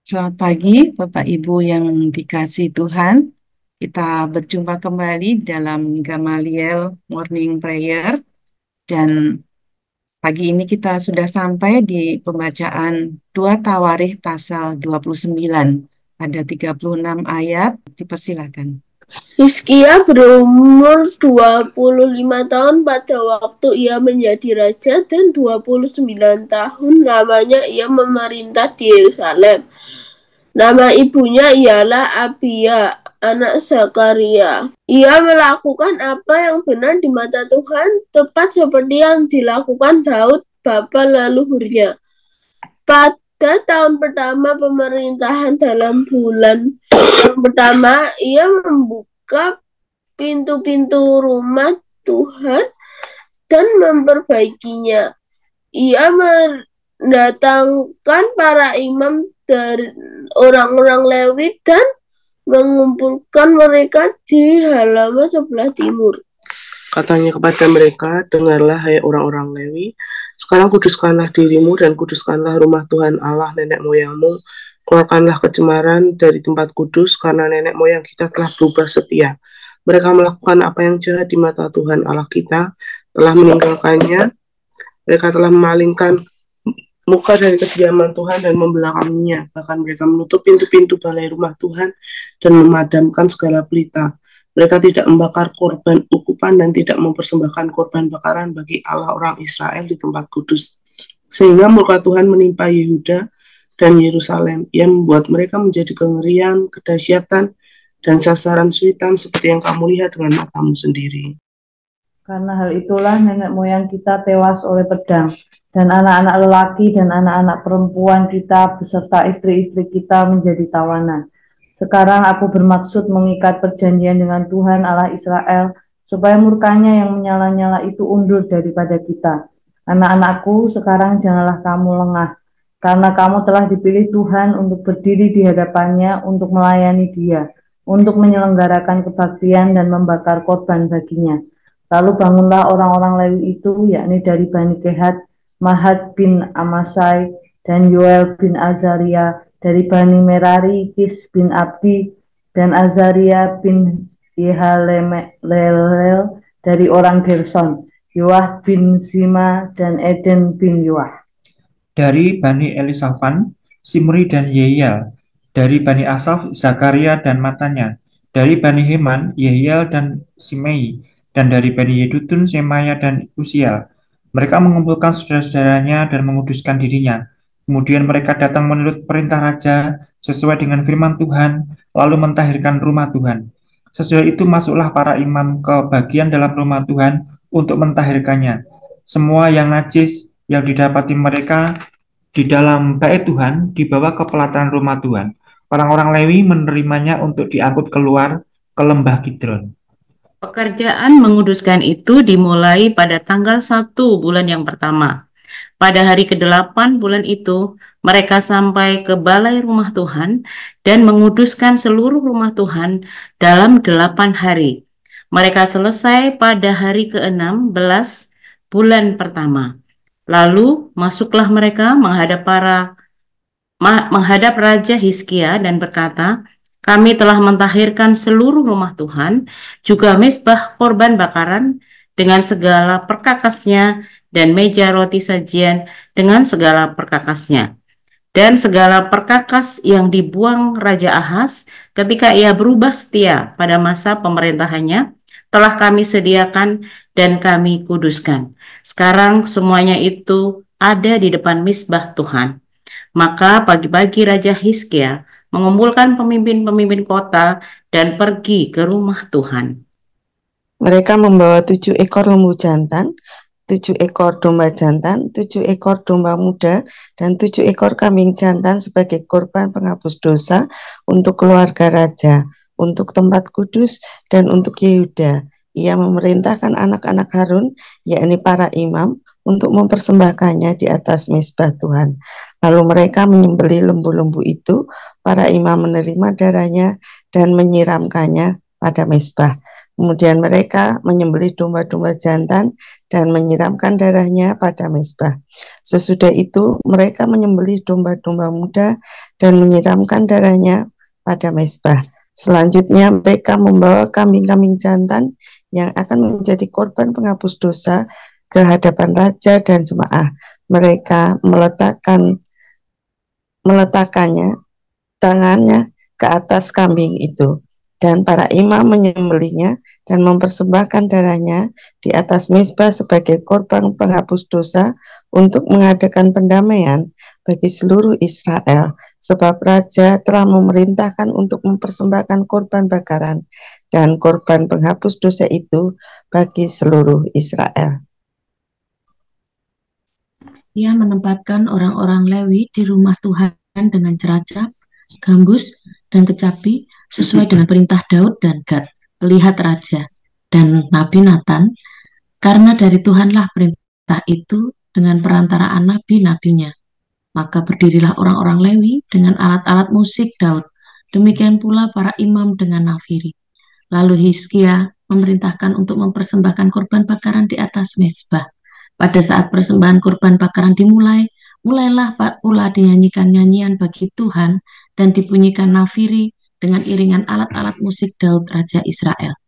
Selamat pagi, Bapak Ibu yang dikasih Tuhan. Kita berjumpa kembali dalam Gamaliel Morning Prayer. Dan pagi ini kita sudah sampai di pembacaan 2 Tawarikh pasal 29. Ada 36 ayat, dipersilakan. Hizkia berumur 25 tahun pada waktu ia menjadi raja dan 29 tahun lamanya ia memerintah di Yerusalem. Nama ibunya ialah Abia, anak Zakaria. Ia melakukan apa yang benar di mata Tuhan, tepat seperti yang dilakukan Daud, bapa leluhurnya. Pada tahun pertama pemerintahan dalam bulan yang pertama, ia membuka pintu-pintu rumah Tuhan dan memperbaikinya. Ia mendatangkan para imam dari orang-orang Lewi dan mengumpulkan mereka di halaman sebelah timur. Katanya kepada mereka, dengarlah hai orang-orang Lewi, sekarang kuduskanlah dirimu dan kuduskanlah rumah Tuhan Allah nenek moyangmu. Keluarkanlah kecemaran dari tempat kudus karena nenek moyang kita telah berubah setia. Mereka melakukan apa yang jahat di mata Tuhan Allah kita, telah meninggalkannya. Mereka telah memalingkan muka dari kediaman Tuhan dan membelakanginya. Bahkan mereka menutup pintu-pintu balai rumah Tuhan dan memadamkan segala pelita. Mereka tidak membakar korban ukupan dan tidak mempersembahkan korban bakaran bagi Allah orang Israel di tempat kudus. Sehingga murka Tuhan menimpa Yehuda dan Yerusalem. Ia membuat mereka menjadi kengerian, kedahsyatan, dan sasaran suitan seperti yang kamu lihat dengan matamu sendiri. Karena hal itulah nenek moyang kita tewas oleh pedang, dan anak-anak lelaki dan anak-anak perempuan kita beserta istri-istri kita menjadi tawanan. Sekarang aku bermaksud mengikat perjanjian dengan Tuhan Allah Israel, supaya murkanya yang menyala-nyala itu undur daripada kita. Anak-anakku, sekarang janganlah kamu lengah, karena kamu telah dipilih Tuhan untuk berdiri di hadapannya, untuk melayani Dia, untuk menyelenggarakan kebaktian dan membakar korban baginya. Lalu bangunlah orang-orang Lewi itu, yakni dari Bani Kehat, Mahat bin Amasai, dan Yoel bin Azaria, dari Bani Merari, Kis bin Abdi, dan Azaria bin Yehalelel, dari orang Gerson, Yoah bin Zima, dan Eden bin Yoah. Dari Bani Elisafan, Simri dan Yehiel. Dari Bani Asaf, Zakaria dan Matanya. Dari Bani Heman, Yehiel dan Simei. Dan dari Bani Yedutun, Semaya dan Usiel. Mereka mengumpulkan saudara-saudaranya dan menguduskan dirinya. Kemudian mereka datang menurut perintah raja sesuai dengan firman Tuhan, lalu mentahirkan rumah Tuhan. Sesudah itu masuklah para imam ke bagian dalam rumah Tuhan untuk mentahirkannya. Semua yang najis yang didapati mereka di dalam bait Tuhan dibawa ke pelataran rumah Tuhan. Orang-orang Lewi menerimanya untuk diangkut keluar ke lembah Kidron. Pekerjaan menguduskan itu dimulai pada tanggal 1 bulan yang pertama. Pada hari ke-8 bulan itu, mereka sampai ke balai rumah Tuhan dan menguduskan seluruh rumah Tuhan dalam 8 hari. Mereka selesai pada hari ke-16 bulan pertama. Lalu masuklah mereka menghadap Raja Hizkia dan berkata, kami telah mentahirkan seluruh rumah Tuhan, juga mezbah korban bakaran dengan segala perkakasnya, dan meja roti sajian dengan segala perkakasnya. Dan segala perkakas yang dibuang Raja Ahaz ketika ia berubah setia pada masa pemerintahannya, telah kami sediakan dan kami kuduskan. Sekarang semuanya itu ada di depan mezbah Tuhan. Maka pagi-pagi Raja Hizkia mengumpulkan pemimpin-pemimpin kota dan pergi ke rumah Tuhan. Mereka membawa 7 ekor lembu jantan, 7 ekor domba jantan, 7 ekor domba muda, dan 7 ekor kambing jantan sebagai korban penghapus dosa untuk keluarga raja, untuk tempat kudus, dan untuk Yehuda. Ia memerintahkan anak-anak Harun, yakni para imam, untuk mempersembahkannya di atas mezbah Tuhan. Lalu mereka menyembelih lembu-lembu itu, para imam menerima darahnya dan menyiramkannya pada mezbah. Kemudian mereka menyembelih domba-domba jantan dan menyiramkan darahnya pada mezbah. Sesudah itu mereka menyembelih domba-domba muda dan menyiramkan darahnya pada mezbah. Selanjutnya mereka membawa kambing-kambing jantan yang akan menjadi korban penghapus dosa ke hadapan raja dan jemaah. Mereka meletakkannya tangannya ke atas kambing itu, dan para imam menyembelihnya dan mempersembahkan darahnya di atas mezbah sebagai korban penghapus dosa untuk mengadakan pendamaian bagi seluruh Israel, sebab raja telah memerintahkan untuk mempersembahkan korban bakaran dan korban penghapus dosa itu bagi seluruh Israel. Ia menempatkan orang-orang Lewi di rumah Tuhan dengan ceracap, gambus, dan kecapi sesuai dengan perintah Daud dan Gad, pelihat raja, dan Nabi Nathan, karena dari Tuhanlah perintah itu dengan perantaraan nabi-nabinya. Maka berdirilah orang-orang Lewi dengan alat-alat musik Daud, demikian pula para imam dengan nafiri. Lalu Hizkia memerintahkan untuk mempersembahkan korban bakaran di atas mezbah. Pada saat persembahan korban bakaran mulailah pula dinyanyikan nyanyian bagi Tuhan dan dibunyikan nafiri dengan iringan alat-alat musik Daud Raja Israel.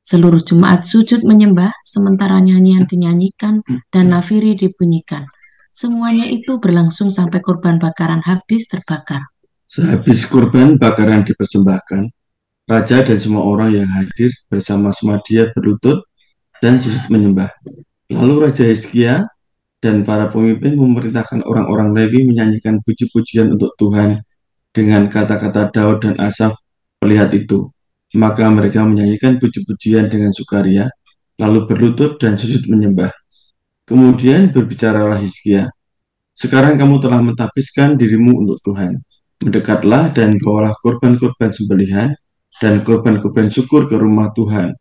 Seluruh jemaat sujud menyembah sementara nyanyian dinyanyikan dan nafiri dibunyikan. Semuanya itu berlangsung sampai korban bakaran habis terbakar. Sehabis korban bakaran dipersembahkan, raja dan semua orang yang hadir bersama-sama dia berlutut dan sujud menyembah. Lalu Raja Hizkia dan para pemimpin memerintahkan orang-orang Lewi menyanyikan puji-pujian untuk Tuhan dengan kata-kata Daud dan Asaf pelihat itu. Maka mereka menyanyikan puji-pujian dengan sukaria, lalu berlutut dan sujud menyembah. Kemudian berbicaralah Hizkia, "Sekarang kamu telah mentapiskan dirimu untuk Tuhan. Mendekatlah dan bawalah korban-korban sembelihan dan korban-korban syukur ke rumah Tuhan."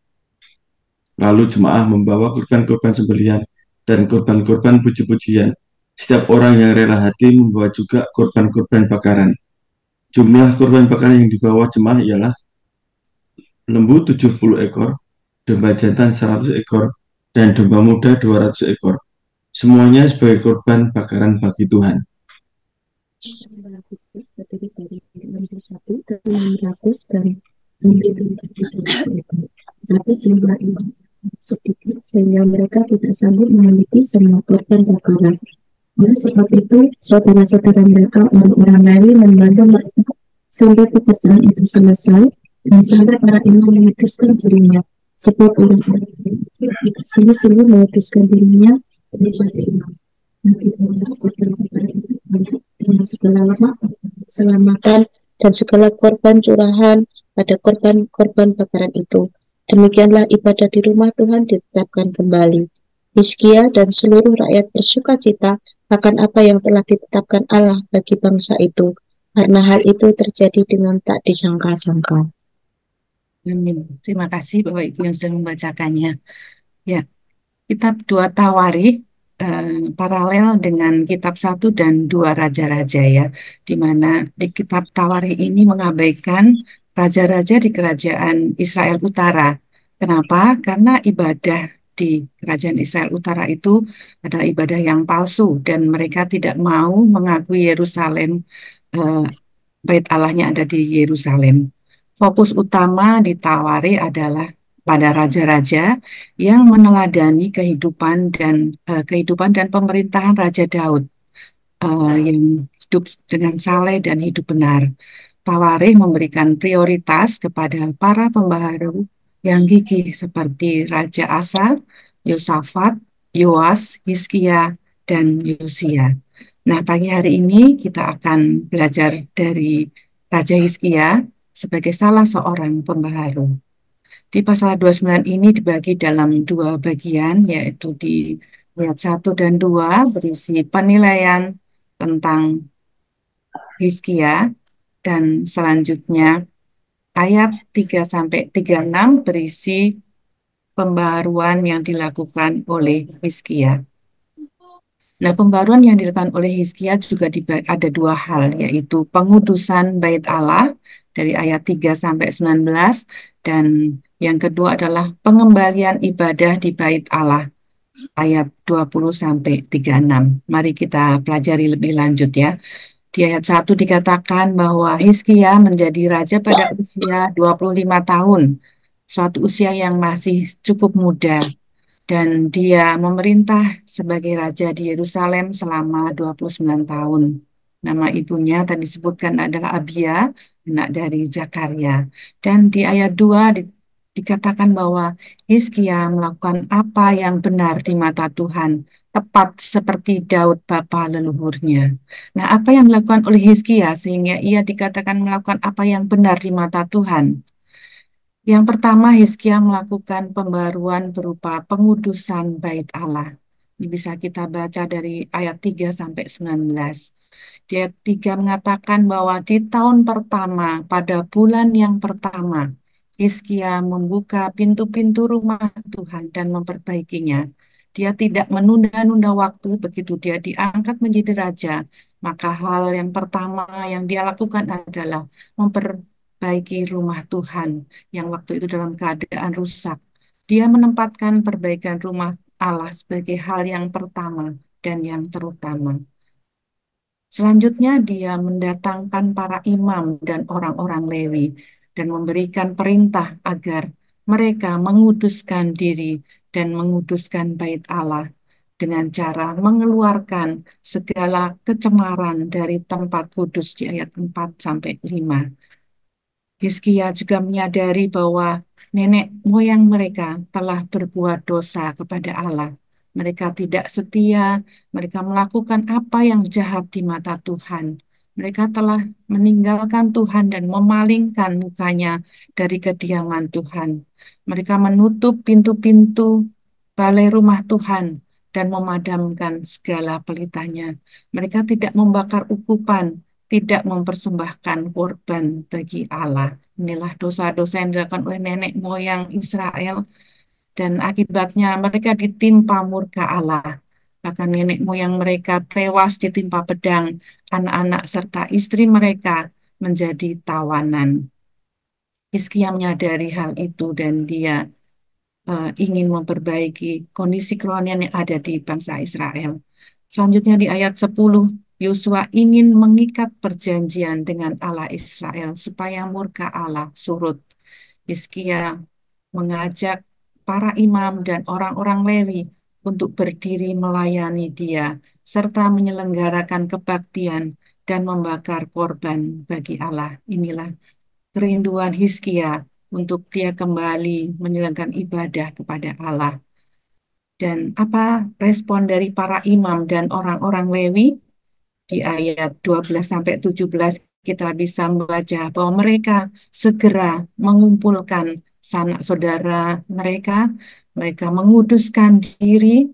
Lalu jemaah membawa korban-korban sembelihan dan korban-korban puji-pujian. Setiap orang yang rela hati membawa juga korban-korban bakaran. Jumlah korban bakaran yang dibawa jemaah ialah lembu 70 ekor, domba jantan 100 ekor, dan domba muda 200 ekor. Semuanya sebagai korban bakaran bagi Tuhan. Tapi jumlah imam sedikit sehingga mereka tidak sanggup memiliki semua korban bakaran. Oleh sebab itu, saudara-saudara mereka orang-orang Lewi membantu mereka sampai pekerjaan itu selesai dan sampai para imam menyetiskan dirinya. Sebab orang-orang itu tidak sungguh-sungguh menyetiskan dirinya daripada imam. Nabi korban bakaran itu banyak dengan segala lemak, keselamatan dan segala korban curahan pada korban bakaran itu. Demikianlah ibadah di rumah Tuhan ditetapkan kembali. Hizkia dan seluruh rakyat bersuka cita akan apa yang telah ditetapkan Allah bagi bangsa itu, karena hal itu terjadi dengan tak disangka-sangka. Amin. Terima kasih Bapak Ibu yang sudah membacakannya. Ya, kitab 2 Tawarikh paralel dengan kitab 1 dan 2 Raja-Raja ya, di mana di kitab Tawarikh ini mengabaikan raja-raja di kerajaan Israel Utara. Kenapa? Karena ibadah di kerajaan Israel Utara itu adalah ibadah yang palsu dan mereka tidak mau mengakui Yerusalem, bait Allahnya ada di Yerusalem. Fokus utama di Tawarikh adalah pada raja-raja yang meneladani kehidupan dan pemerintahan Raja Daud yang hidup dengan saleh dan hidup benar. Tawarikh memberikan prioritas kepada para pembaharu yang gigih seperti Raja Asa, Yosafat, Yoas, Hizkia, dan Yosia. Nah, pagi hari ini kita akan belajar dari Raja Hizkia sebagai salah seorang pembaharu. Di pasal 29 ini dibagi dalam 2 bagian, yaitu di ayat 1 dan 2 berisi penilaian tentang Hizkia, dan selanjutnya ayat 3-36 berisi pembaharuan yang dilakukan oleh Hizkia. Nah, pembaharuan yang dilakukan oleh Hizkia juga ada 2 hal, yaitu pengudusan bait Allah dari ayat 3-19 dan Yang kedua adalah pengembalian ibadah di bait Allah, ayat 20 sampai 36. Mari kita pelajari lebih lanjut ya. Di ayat 1 dikatakan bahwa Hizkia menjadi raja pada usia 25 tahun, suatu usia yang masih cukup muda, dan dia memerintah sebagai raja di Yerusalem selama 29 tahun. Nama ibunya tadi disebutkan adalah Abia, anak dari Zakaria. Dan di ayat 2 dikatakan bahwa Hizkia melakukan apa yang benar di mata Tuhan, tepat seperti Daud bapa leluhurnya. Nah, apa yang dilakukan oleh Hizkia sehingga ia dikatakan melakukan apa yang benar di mata Tuhan? Yang pertama, Hizkia melakukan pembaruan berupa pengudusan bait Allah. Ini bisa kita baca dari ayat 3 sampai 19. Di ayat 3 mengatakan bahwa di tahun pertama, pada bulan yang pertama, Hizkia membuka pintu-pintu rumah Tuhan dan memperbaikinya. Dia tidak menunda-nunda waktu, begitu dia diangkat menjadi raja, maka hal yang pertama yang dia lakukan adalah memperbaiki rumah Tuhan yang waktu itu dalam keadaan rusak. Dia menempatkan perbaikan rumah Allah sebagai hal yang pertama dan yang terutama. Selanjutnya dia mendatangkan para imam dan orang-orang Lewi dan memberikan perintah agar mereka menguduskan diri dan menguduskan bait Allah dengan cara mengeluarkan segala kecemaran dari tempat kudus di ayat 4 sampai 5. Hizkia juga menyadari bahwa nenek moyang mereka telah berbuat dosa kepada Allah. Mereka tidak setia, mereka melakukan apa yang jahat di mata Tuhan. Mereka telah meninggalkan Tuhan dan memalingkan mukanya dari kediaman Tuhan. Mereka menutup pintu-pintu balai rumah Tuhan dan memadamkan segala pelitanya. Mereka tidak membakar ukupan, tidak mempersembahkan korban bagi Allah. Inilah dosa-dosa yang dilakukan oleh nenek moyang Israel, dan akibatnya mereka ditimpa murka Allah. Bahkan nenek moyang mereka tewas ditimpa pedang, anak-anak serta istri mereka menjadi tawanan. Hizkia menyadari hal itu dan dia ingin memperbaiki kondisi kerohanian yang ada di bangsa Israel. Selanjutnya di ayat 10, Yosua ingin mengikat perjanjian dengan Allah Israel supaya murka Allah surut. Hizkia mengajak para imam dan orang-orang Lewi untuk berdiri melayani dia, serta menyelenggarakan kebaktian dan membakar korban bagi Allah. Inilah kerinduan Hizkia untuk dia kembali menjalankan ibadah kepada Allah. Dan apa respon dari para imam dan orang-orang Lewi? Di ayat 12 sampai 17 kita bisa membaca bahwa mereka segera mengumpulkan sanak saudara mereka, mereka menguduskan diri,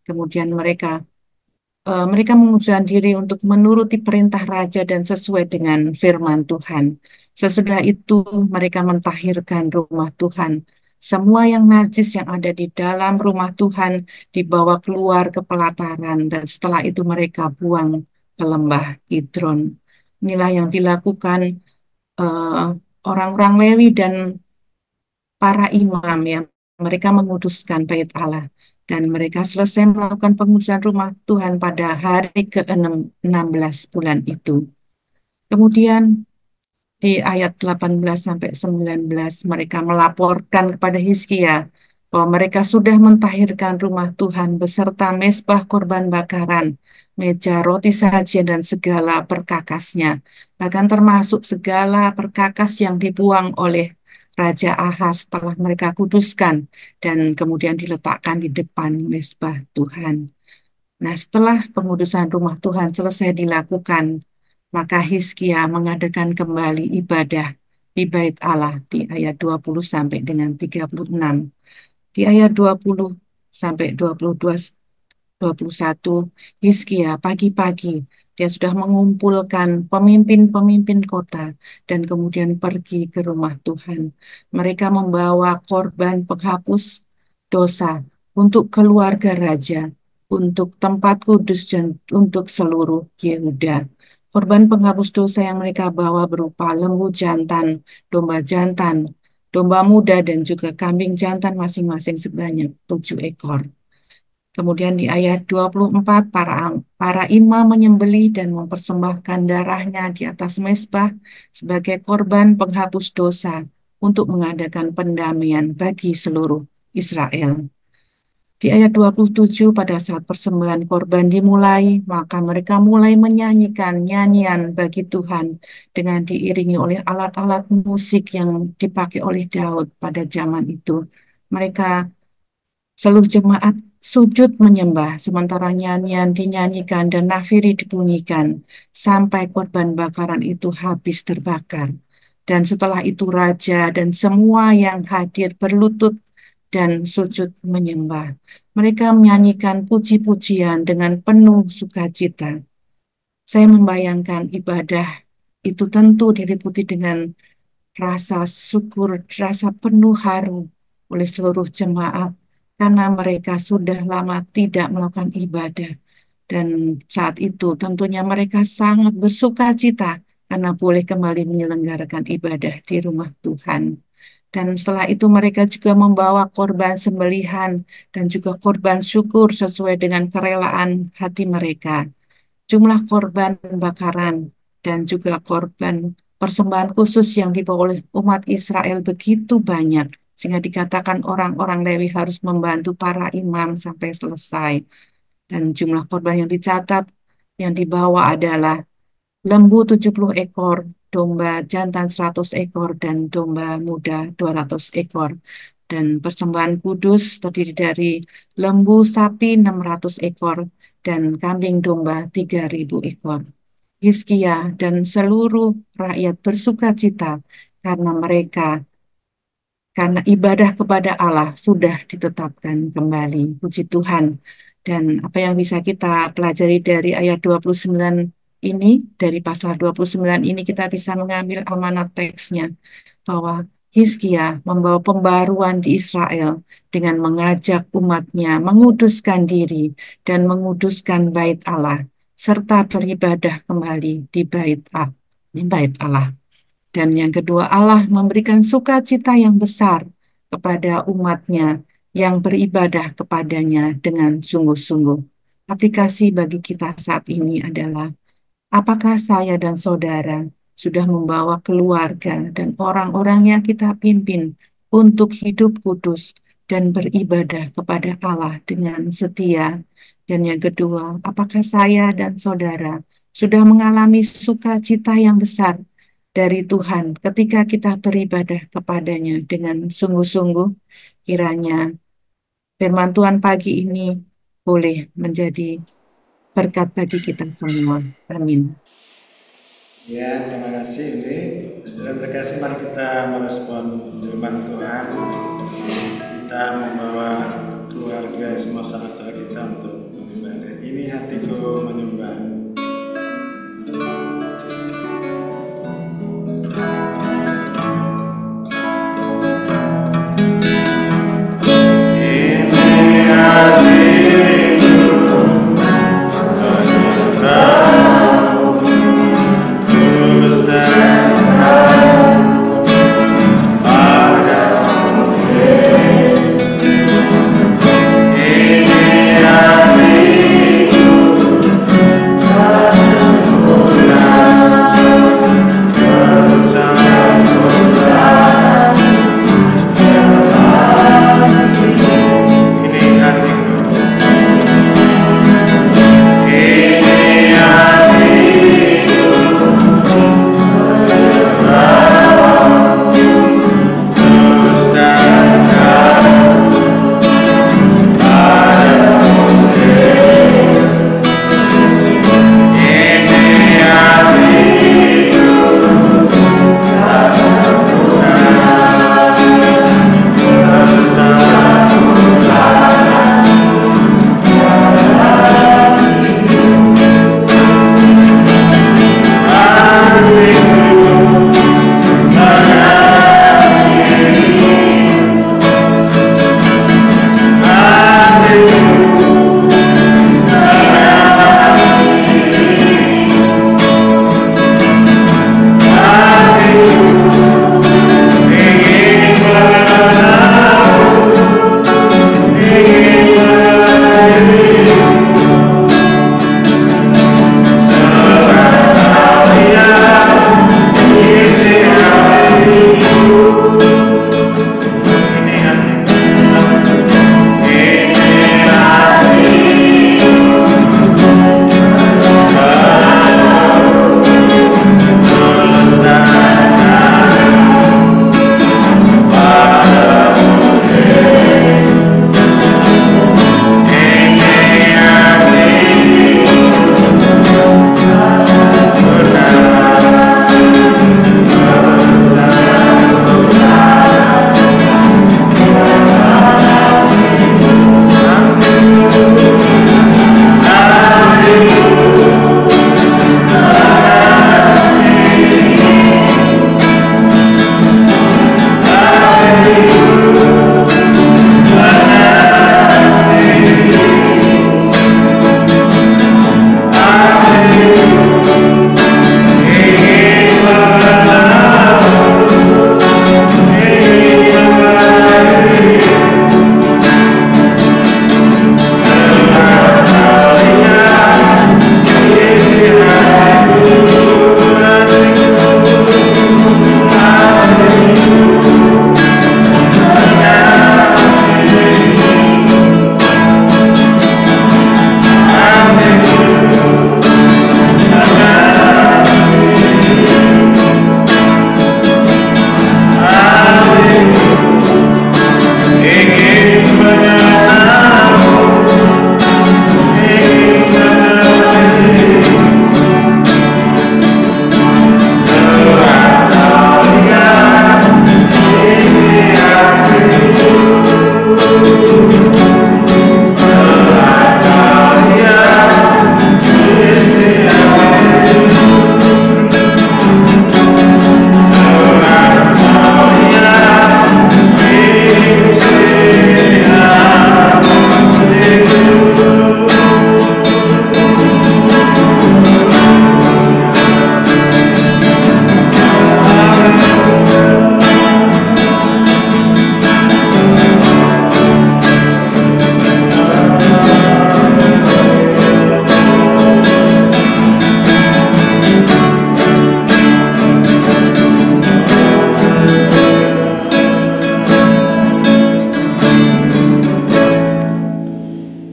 kemudian mereka menguduskan diri untuk menuruti perintah raja dan sesuai dengan firman Tuhan. Sesudah itu mereka mentahirkan rumah Tuhan. Semua yang najis yang ada di dalam rumah Tuhan dibawa keluar ke pelataran dan setelah itu mereka buang ke lembah Kidron. Inilah yang dilakukan eh, orang-orang Lewi dan para imam ya. Mereka menguduskan bait Allah dan mereka selesai melakukan pengudusan rumah Tuhan pada hari ke-16 bulan itu. Kemudian di ayat 18 sampai 19 mereka melaporkan kepada Hizkia bahwa mereka sudah mentahirkan rumah Tuhan beserta mezbah korban bakaran, meja roti sajian dan segala perkakasnya, bahkan termasuk segala perkakas yang dibuang oleh Raja Ahaz telah mereka kuduskan dan kemudian diletakkan di depan mezbah Tuhan. Nah, setelah pengudusan rumah Tuhan selesai dilakukan, maka Hizkia mengadakan kembali ibadah di bait Allah di ayat 20 sampai dengan 36. Di ayat 20 sampai 21, Hizkia pagi-pagi dia sudah mengumpulkan pemimpin-pemimpin kota dan kemudian pergi ke rumah Tuhan. Mereka membawa korban penghapus dosa untuk keluarga raja, untuk tempat kudus dan untuk seluruh Yehuda. Korban penghapus dosa yang mereka bawa berupa lembu jantan, domba jantan, domba muda dan juga kambing jantan masing-masing sebanyak 7 ekor. Kemudian di ayat 24, para imam menyembelih dan mempersembahkan darahnya di atas mezbah sebagai korban penghapus dosa untuk mengadakan pendamaian bagi seluruh Israel. Di ayat 27, pada saat persembahan korban dimulai, maka mereka mulai menyanyikan nyanyian bagi Tuhan dengan diiringi oleh alat-alat musik yang dipakai oleh Daud pada zaman itu. Mereka, seluruh jemaat, sujud menyembah, sementara nyanyian dinyanyikan dan nafiri dibunyikan sampai korban bakaran itu habis terbakar. Dan setelah itu raja dan semua yang hadir berlutut dan sujud menyembah. Mereka menyanyikan puji-pujian dengan penuh sukacita. Saya membayangkan ibadah itu tentu diliputi dengan rasa syukur, rasa penuh haru oleh seluruh jemaat karena mereka sudah lama tidak melakukan ibadah. Dan saat itu tentunya mereka sangat bersukacita karena boleh kembali menyelenggarakan ibadah di rumah Tuhan. Dan setelah itu mereka juga membawa korban sembelihan dan juga korban syukur sesuai dengan kerelaan hati mereka. Jumlah korban bakaran dan juga korban persembahan khusus yang dibawa oleh umat Israel begitu banyak, sehingga dikatakan orang-orang Lewi harus membantu para imam sampai selesai. Dan jumlah korban yang dicatat yang dibawa adalah lembu 70 ekor, domba jantan 100 ekor, dan domba muda 200 ekor. Dan persembahan kudus terdiri dari lembu sapi 600 ekor, dan kambing domba 3.000 ekor. Hizkia dan seluruh rakyat bersukacita karena ibadah kepada Allah sudah ditetapkan kembali. Puji Tuhan. Dan apa yang bisa kita pelajari dari ayat 29 ini, dari pasal 29 ini kita bisa mengambil amanat teksnya, bahwa Hizkia membawa pembaruan di Israel dengan mengajak umatnya menguduskan diri dan menguduskan bait Allah, serta beribadah kembali di bait Allah. Dan yang kedua, Allah memberikan sukacita yang besar kepada umatnya yang beribadah kepadanya dengan sungguh-sungguh. Aplikasi bagi kita saat ini adalah, apakah saya dan saudara sudah membawa keluarga dan orang-orang yang kita pimpin untuk hidup kudus dan beribadah kepada Allah dengan setia? Dan yang kedua, apakah saya dan saudara sudah mengalami sukacita yang besar dari Tuhan ketika kita beribadah kepadanya dengan sungguh-sungguh? Kiranya firman Tuhan pagi ini boleh menjadi berkat bagi kita semua. Amin. Ya, terima kasih Uli. Saudara terkasih, mari kita merespon firman Tuhan. Kita membawa keluarga semua saudara-saudara kita untuk beribadah. Ini hatiku menyembah. Ini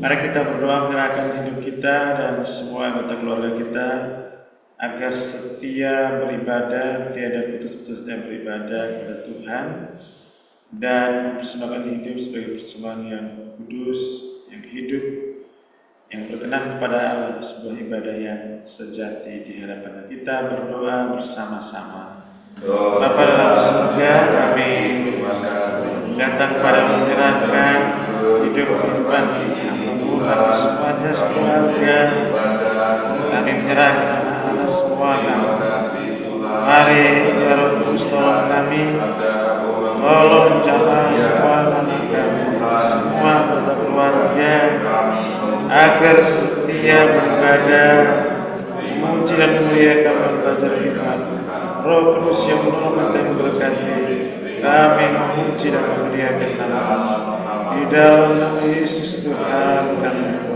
Mari kita berdoa menyerahkan hidup kita dan semua anggota keluarga kita agar setia beribadah, tiada putus-putusnya beribadah kepada Tuhan, dan mempersembahkan hidup sebagai persembahan yang kudus, yang hidup, yang berkenan kepada Allah, sebuah ibadah yang sejati di hadapan kita. Berdoa bersama-sama. Bapa dalam surga, kami datang pada menyerahkan hidup-kehidupan hamba-Mu, kami semuanya sekeluarga, kami menyerahkan anak-anak semua kami. Mari ya Roh Kudus tolong kami, tolong jamaah semua anak kami, semua anggota keluarga, agar setia beribadah, memuji dan memuliakan dan belajar firman. Roh Kudus yang menolong kita yang berkati, kami memuji dan memuliakan nama-Mu. Di dalam nama Yesus Tuhan kami